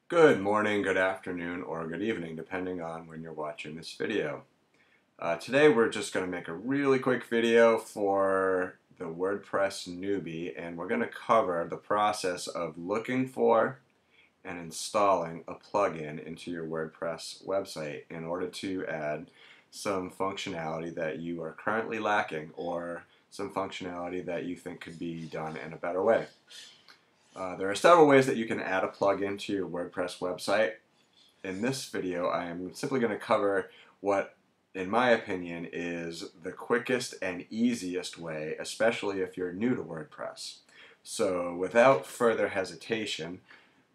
Good morning, good afternoon, or good evening, depending on when you're watching this video. Today we're just going to make a really quick video for the WordPress newbie, and we're going to cover the process of looking for and installing a plugin into your WordPress website in order to add some functionality that you are currently lacking or some functionality that you think could be done in a better way. There are several ways that you can add a plugin to your WordPress website. In this video, I am simply going to cover what, in my opinion, is the quickest and easiest way, especially if you're new to WordPress. So without further hesitation,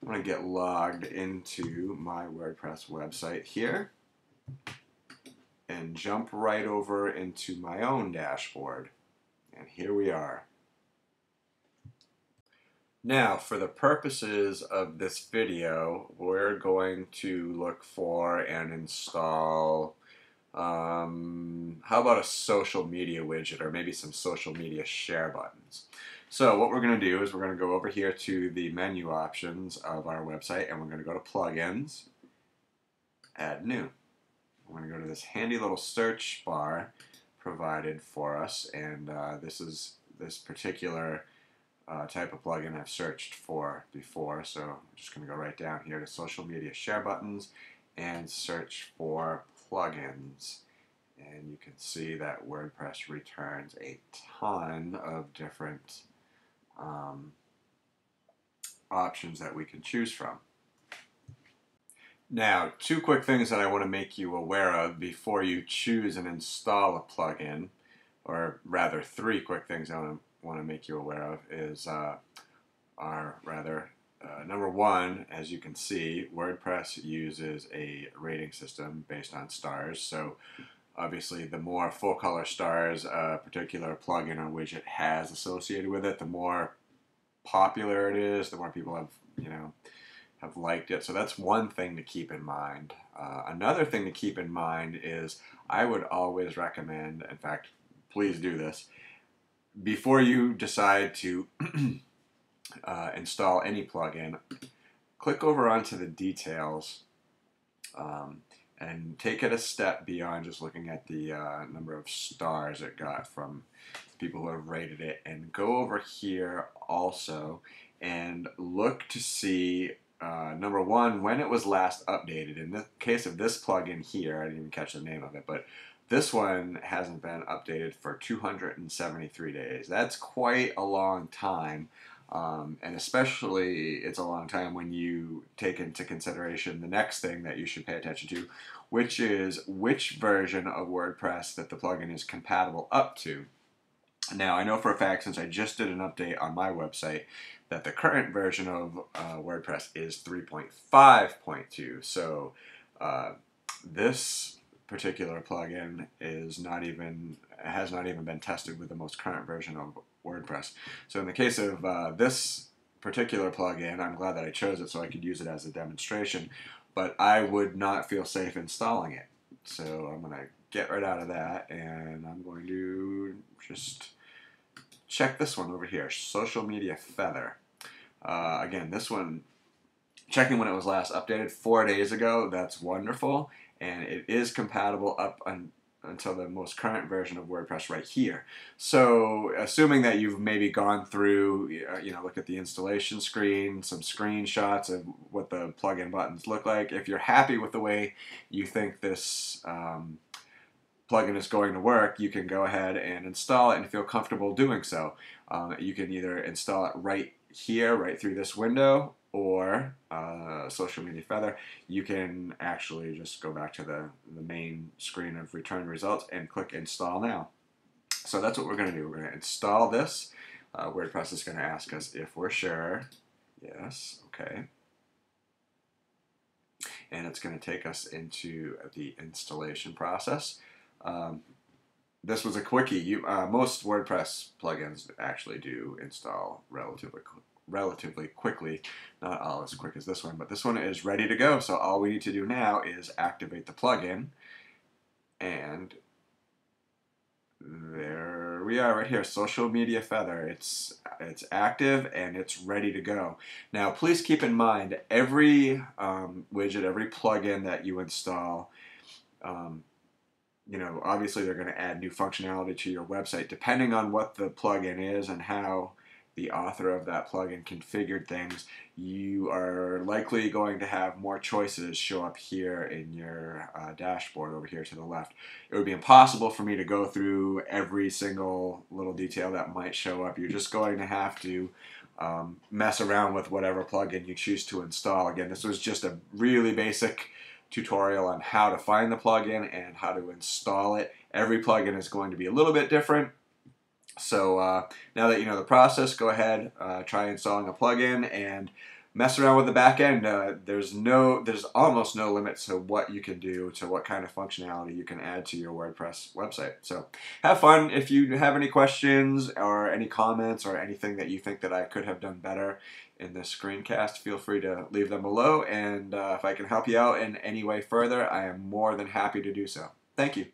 I'm going to get logged into my WordPress website here and jump right over into my own dashboard. And here we are. Now, for the purposes of this video, we're going to look for and install, how about a social media widget or maybe some social media share buttons. So what we're going to do is we're going to go over here to the menu options of our website and we're going to go to Plugins, Add New. We're going to go to this handy little search bar provided for us, and this is this particular type of plugin I've searched for before, so I'm just going to go right down here to social media share buttons and search for plugins, and you can see that WordPress returns a ton of different options that we can choose from. Now, two quick things that I want to make you aware of before you choose and install a plugin, or rather three quick things I want to make you aware of is number one, as you can see, WordPress uses a rating system based on stars. So obviously the more full color stars a particular plugin or widget has associated with it, the more popular it is, the more people have liked it. So that's one thing to keep in mind. Another thing to keep in mind is I would always recommend, in fact, please do this, before you decide to install any plugin, click over onto the details and take it a step beyond just looking at the number of stars it got from people who have rated it, and go over here also and look to see number one, when it was last updated. In the case of this plugin here, I didn't even catch the name of it, but this one hasn't been updated for 273 days. That's quite a long time, and especially it's a long time when you take into consideration the next thing that you should pay attention to, which is which version of WordPress that the plugin is compatible up to. Now, I know for a fact, since I just did an update on my website, that the current version of WordPress is 3.5.2. So this particular plugin has not even been tested with the most current version of WordPress. So in the case of this particular plugin, I'm glad that I chose it so I could use it as a demonstration, but I would not feel safe installing it. So I'm going to get right out of that, and I'm going to just check this one over here, Social Media Feather. Again, this one, checking when it was last updated 4 days ago, that's wonderful, and it is compatible up until the most current version of WordPress right here. So assuming that you've maybe gone through, look at the installation screen, some screenshots of what the plugin buttons look like. If you're happy with the way you think this plugin is going to work, you can go ahead and install it and feel comfortable doing so. You can either install it right here, right through this window, or Social Media Feather. You can actually just go back to the main screen of return results and click Install Now. So that's what we're going to do. We're going to install this. WordPress is going to ask us if we're sure. Yes, okay. And it's going to take us into the installation process. This was a quickie. Most WordPress plugins actually do install relatively quickly, not all as quick as this one, but this one is ready to go. So all we need to do now is activate the plugin, and there we are right here, Social Media Feather. It's active and it's ready to go. Now, please keep in mind every widget, every plugin that you install. Um, obviously they're going to add new functionality to your website depending on what the plugin is and how the author of that plugin configured things. You are likely going to have more choices show up here in your dashboard over here to the left. It would be impossible for me to go through every single little detail that might show up. You're just going to have to mess around with whatever plugin you choose to install. Again, this was just a really basic tutorial on how to find the plugin and how to install it. Every plugin is going to be a little bit different. So now that you know the process, go ahead, try installing a plugin and mess around with the back end. There's almost no limit to what you can do, to what kind of functionality you can add to your WordPress website. So have fun. If you have any questions or any comments or anything that you think that I could have done better in this screencast, feel free to leave them below. And if I can help you out in any way further, I am more than happy to do so. Thank you.